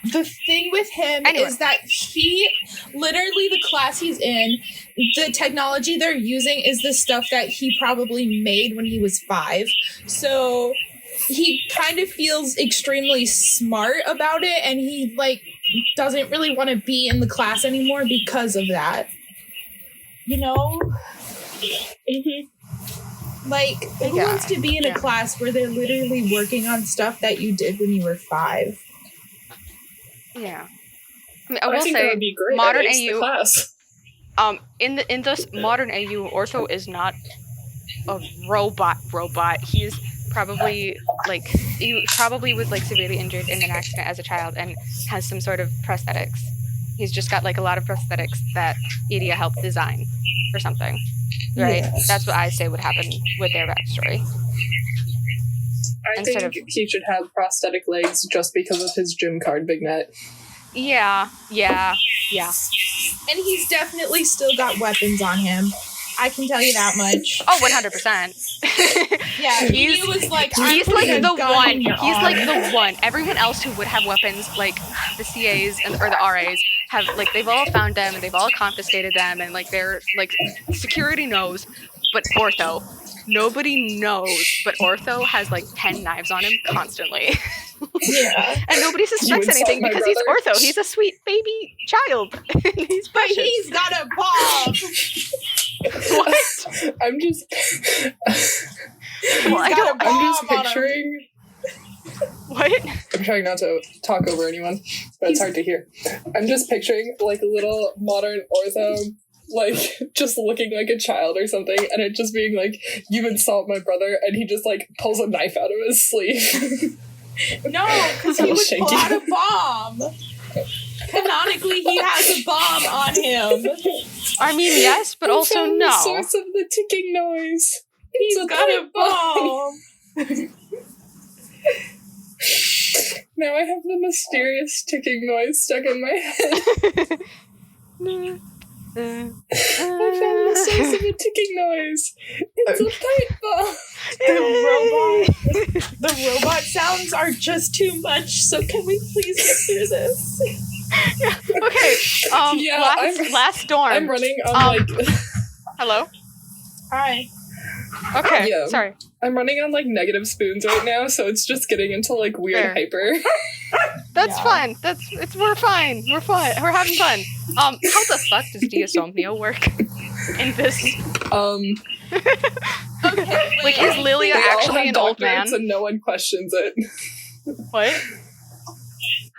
The thing with him is that he literally, the class he's in, the technology they're using is the stuff that he probably made when he was 5. So he kind of feels extremely smart about it, and he like doesn't really want to be in the class anymore because of that. You know? Mm-hmm. Like, who wants to be in a class where they're literally working on stuff that you did when you were 5? Yeah. I mean, I will say, modern AU class. In this modern AU, Ortho is not a robot. He's probably was like severely injured in an accident as a child and has some sort of prosthetics. He's just got like a lot of prosthetics that Idia helped design or something. Right? Yes. That's what I say would happen with their backstory. I think he should have prosthetic legs just because of his gym card vignette. Yeah. And he's definitely still got weapons on him. I can tell you that much. Oh, 100%. Yeah, he was like, he's like the one. He's like the one. Everyone else who would have weapons, like the CAs or the RAs, have like they've all found them and they've all confiscated them, and like they're like security knows, but Ortho. Nobody knows, but Ortho has like 10 knives on him constantly. Yeah. And nobody suspects anything because he's Ortho. He's a sweet baby child. He's but he's got a bomb. What? I'm just picturing. What? I'm trying not to talk over anyone, but it's hard to hear. I'm just picturing like a little modern Ortho, like just looking like a child or something, and it just being like, "You insult my brother," and he just like pulls a knife out of his sleeve. No, because he would pull out a bomb. Canonically, he has a bomb on him. I mean, yes, but also no. The source of the ticking noise. He's got a bomb. Now I have the mysterious ticking noise stuck in my head. I found the source of a ticking noise. It's a pipe bomb. The robot sounds are just too much, so can we please get through this? Yeah. Okay. Last storm. I'm running on Hello? Hi. Okay. Yeah. Sorry. I'm running on like negative spoons right now, so it's just getting into like weird hyper. That's fun. We're fine. We're fun. We're having fun. How the fuck does Diasomnia work in this? Okay. Like, is Lilia actually an old man? And no one questions it. What?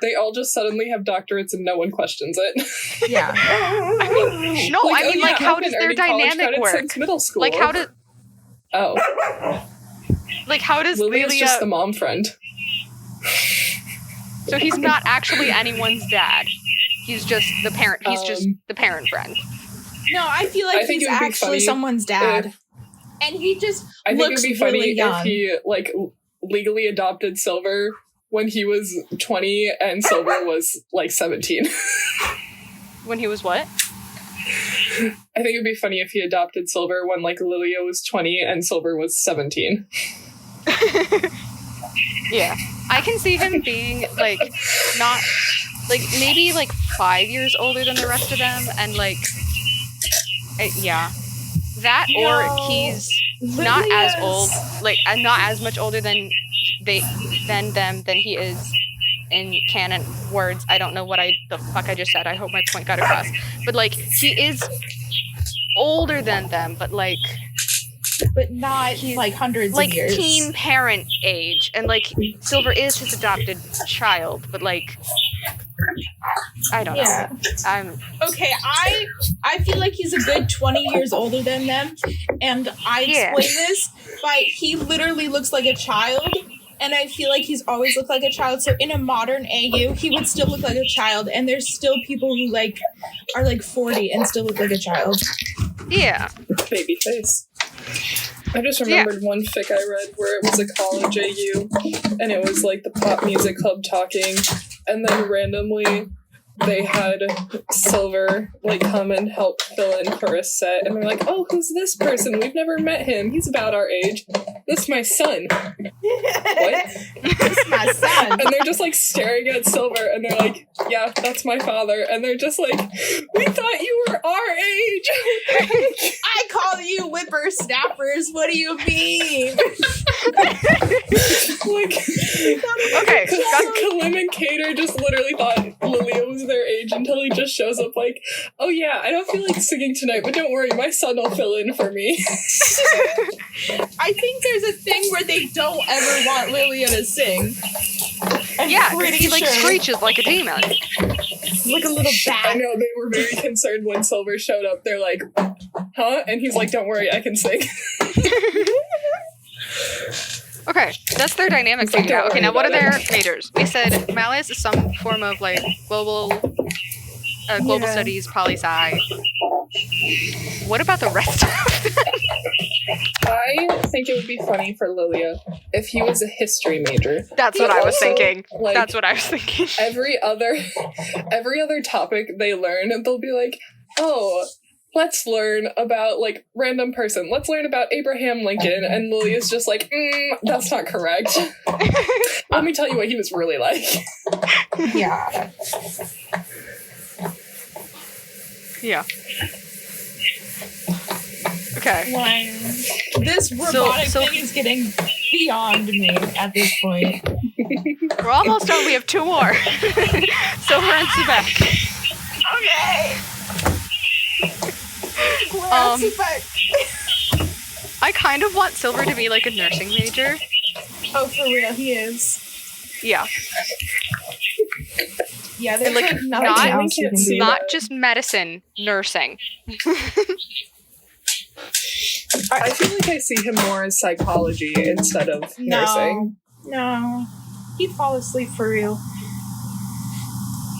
They all just suddenly have doctorates and no one questions it. Yeah. I mean, how does their dynamic work? Since middle school. Like, how does... Oh. Like, how does Lilia's Lilia... just the mom friend. So he's not actually anyone's dad. He's just the parent. He's just the parent friend. No, I feel like he's actually someone's dad. And he just looks really young. If he, like, legally adopted Silver when he was 20 and Silver was, like, 17. When he was what? I think it would be funny if he adopted Silver when, like, Lilia was 20 and Silver was 17. Yeah. I can see him being, like, not, like, maybe, like, 5 years older than the rest of them, and, like, yeah. That, or he's not as old, like, not as much older than them than he is in canon words. I don't know what the fuck I just said. I hope my point got across. But, like, he is older than them, but, like... But not, like, hundreds of years. Like, teen parent age. And, like, Silver is his adopted child, but, like... I don't know. Okay, I feel like he's a good 20 years older than them, and I explain this by he literally looks like a child, and I feel like he's always looked like a child. So in a modern AU, he would still look like a child, and there's still people who like are like 40 and still look like a child. Yeah. Baby face. I just remembered one fic I read where it was a college AU, and it was like the pop music club talking, and then randomly they had Silver like come and help fill in for a set, and they're like, "Oh, who's this person? We've never met him. He's about our age. This is my son." What? This is my son. And they're just like staring at Silver, and they're like, "Yeah, that's my father." And they're just like, "We thought you were our age." I call you whippersnappers. What do you mean? Like, Okay. Kalim and Kater just literally thought Lilia was their age until he just shows up like, "Oh yeah, I don't feel like singing tonight, but don't worry, my son will fill in for me." I think there's a thing where they don't ever want Lilia to sing. Yeah, because he like screeches like a demon. Like a little I bat. know, they were very concerned when Silver showed up. They're like, "Huh?" And he's like, "Don't worry, I can sing." Okay, that's their dynamic It's like, figured out. don't Okay, now worry what are about their majors? We said Malleus is some form of like global studies, poli-sci. What about the rest of them? I think it would be funny for Lilia if he was a history major. That's what I was Also, thinking. like, That's what I was thinking. every other topic they learn, and they'll be like, "Oh, let's learn about like random person. Let's learn about Abraham Lincoln." And Lilia's just like, "That's not correct." Let me tell you what he was really like. Yeah. Yeah. Okay. Wow. This robotic so- thing is getting beyond me at this point. We're almost done. We have two more. Silver and Sebek. Okay. I kind of want Silver to be like a nursing major. Oh, for real, he is. Yeah. Yeah, there's Like, like nothing else you can do. Not just medicine, nursing. I feel like I see him more as psychology instead of nursing. No. He'd fall asleep for real.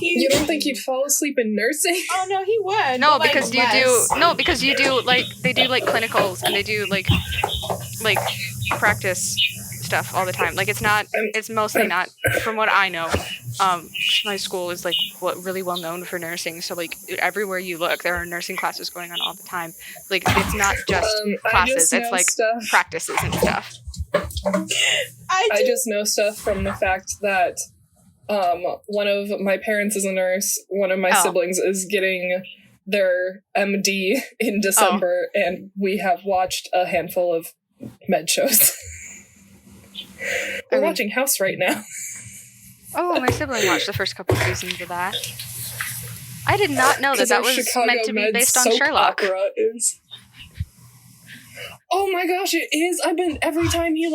You don't think he'd fall asleep in nursing? Oh no, he would. No, but, like, because you do like they do like clinicals and they do like practice stuff all the time. Like it's mostly not, from what I know. My school is like really well known for nursing, so like everywhere you look there are nursing classes going on all the time. Like it's not just classes, it's like practices and stuff. I just know stuff from the fact that one of my parents is a nurse, one of my siblings is getting their MD in December, and we have watched a handful of med shows. We're watching House right now. Oh, my sibling watched the first couple of seasons of that. I did not know that was Chicago meant to be med based on soap Sherlock. Opera is. Oh my gosh, it is! Every time he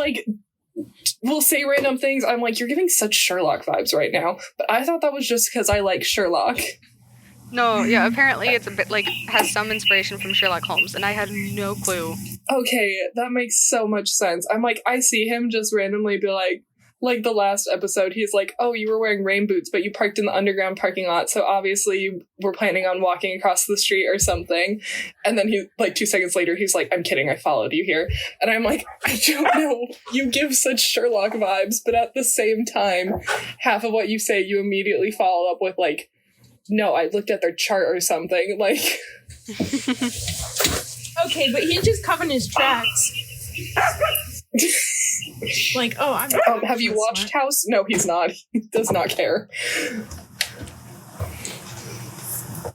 will say random things, I'm like, you're giving such Sherlock vibes right now. But I thought that was just because I like Sherlock. No, yeah, apparently it's a bit has some inspiration from Sherlock Holmes, and I had no clue. Okay, that makes so much sense. I'm like, I see him just randomly be like the last episode, he's like, "Oh, you were wearing rain boots, but you parked in the underground parking lot, so obviously you were planning on walking across the street or something." And then he, 2 seconds later, he's like, "I'm kidding, I followed you here." And I'm like, I don't know, you give such Sherlock vibes, but at the same time, half of what you say, you immediately follow up with "No, I looked at their chart or something." Okay, but he's just covering his tracks. Have you watched House? No, he's not. He does not care.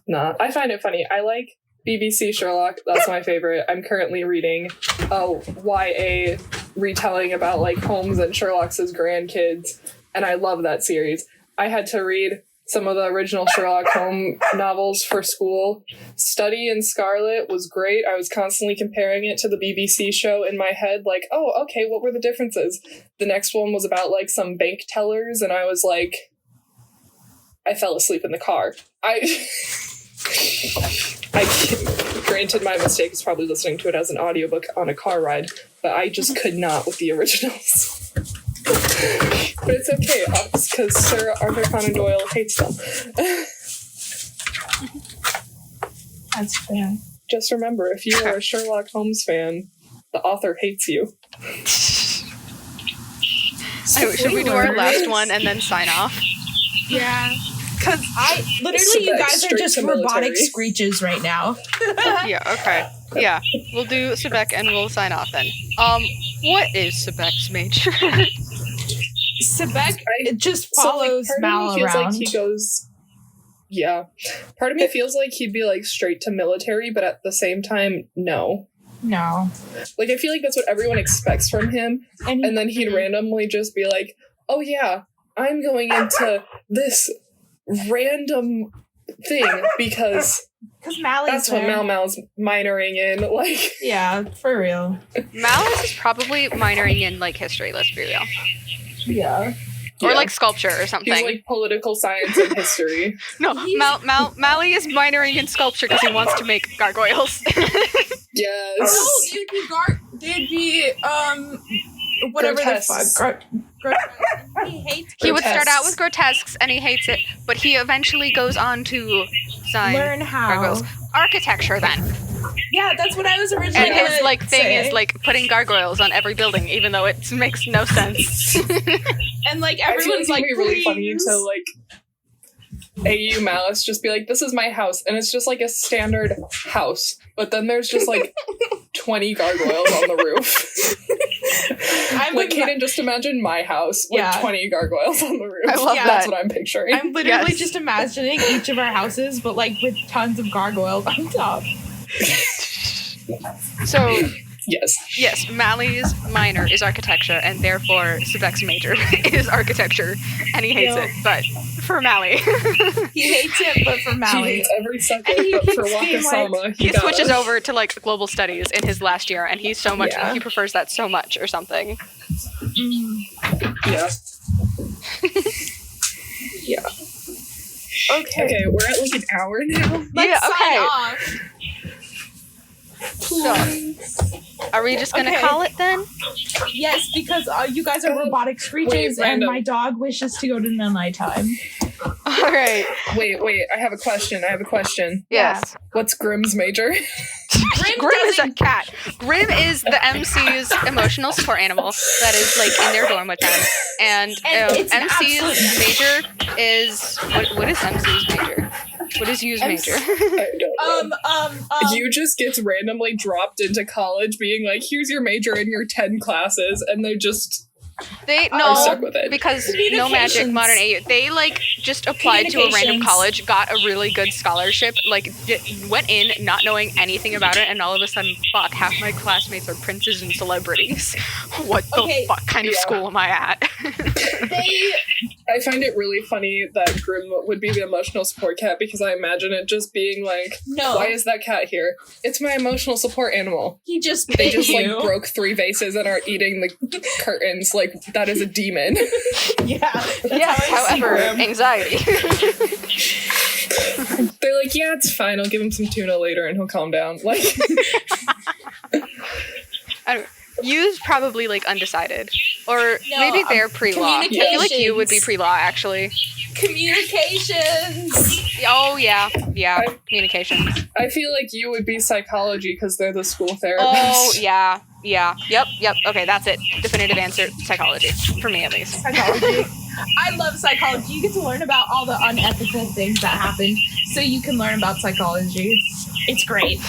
Nah, I find it funny. I like BBC Sherlock. That's my favorite. I'm currently reading a YA retelling about Holmes and Sherlock's grandkids, and I love that series. I had to read some of the original Sherlock Holmes novels for school. Study in Scarlet was great. I was constantly comparing it to the BBC show in my head, oh, okay, what were the differences? The next one was about some bank tellers, and I was like, I fell asleep in the car. Granted, my mistake is probably listening to it as an audiobook on a car ride, but I just could not with the originals. But it's okay, because Sir Arthur Conan Doyle hates them. That's fair. Just remember, if you are a Sherlock Holmes fan, the author hates you. Should we do our last one and then sign off? Yeah. Because you guys are just robotic screeches right now. Yeah, okay. Yeah, we'll do Sebek and we'll sign off then. What is Sebek's major? Sebek just follows Mal feels around. Like he goes, yeah. Part of me feels like he'd be like straight to military, but at the same time, no. No. Like, I feel like that's what everyone expects from him, and then he'd randomly just be like, oh yeah, I'm going into this random thing because that's what Mal's minoring in, like. Yeah, for real. Mal is probably minoring in, like, history, let's be real. Yeah. Or, like, sculpture or something. He's, like, political science and history. No, Mally is minoring in sculpture because he wants to make gargoyles. Yes. Oh, they'd be, whatever grotesques. the fuck. He hates He would start out with grotesques and he hates it, but he eventually goes on to learn how. gargoyles. Architecture, then. Yeah, that's what I was originally And his, like, thing say. is, like, putting gargoyles on every building, even though it makes no sense. And, like, I feel everyone's like like, it'd be really funny to, like, AU Malice just be like, this is my house, and it's just like a standard house, but then there's just like 20 gargoyles on the roof. Like, Kaden, just imagine my house with 20 gargoyles on the roof. I love that. That's what I'm picturing. I'm literally just imagining each of our houses, but like with tons of gargoyles on top. So, yes, Mally's minor is architecture, and therefore Sebek's major is architecture, and he hates it, but for Mally. He hates it, but for Mally. He hates every subject, but for Wakasama, he switches over to, like, global studies in his last year, and he's so much, he prefers that so much, or something. Yeah. Yeah. Okay, we're at like an hour now. Let's sign off. So, are we just gonna call it then? Yes, because you guys are robotic screeches, and my dog wishes to go to the nighttime. All right. Wait. I have a question. Yes. What's Grimm's major? Grim is a cat. Grim is the MC's emotional support animal that is, like, in their dorm with them. And MC's major is what is MC's major? What is U's major? I don't know. You just gets randomly dropped into college being like, here's your major in your 10 classes, and they just are stuck with it. Because no magic, modern AU. They, like, just applied to a random college, got a really good scholarship, like, went in not knowing anything about it, and all of a sudden, fuck, half my classmates are princes and celebrities. What the fuck kind of school am I at? I find it really funny that Grimm would be the emotional support cat, because I imagine it just being like, why is that cat here? It's my emotional support animal. He just They just, like, broke 3 vases and are eating the curtains. Like, that is a demon. However, anxiety. They're like, yeah, it's fine. I'll give him some tuna later and he'll calm down. Like, U's probably, like, undecided. Or maybe they're pre-law. I feel like you would be pre-law, actually. Communications! Oh, yeah. Yeah, communications. I feel like you would be psychology because they're the school therapist. Oh, yeah. Yeah. Yep. Okay, that's it. Definitive answer, psychology. For me, at least. Psychology. I love psychology. You get to learn about all the unethical things that happen, so you can learn about psychology. It's great.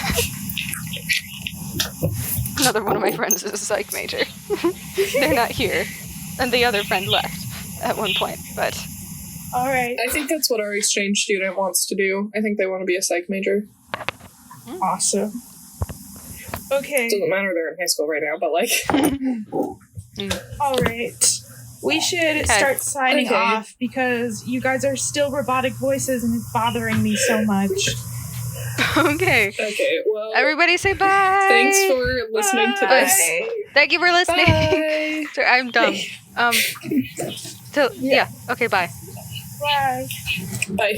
Another one of my friends is a psych major. They're not here. And the other friend left at one point, but... Alright. I think that's what our exchange student wants to do. I think they want to be a psych major. Awesome. Okay. It doesn't matter they're in high school right now, but, like... Alright. We should start signing off because you guys are still robotic voices and it's bothering me so much. Okay, well... Everybody say bye! Thanks for listening to this. Thank you for listening. Bye. Sorry, I'm dumb. Okay, bye. Bye. Bye.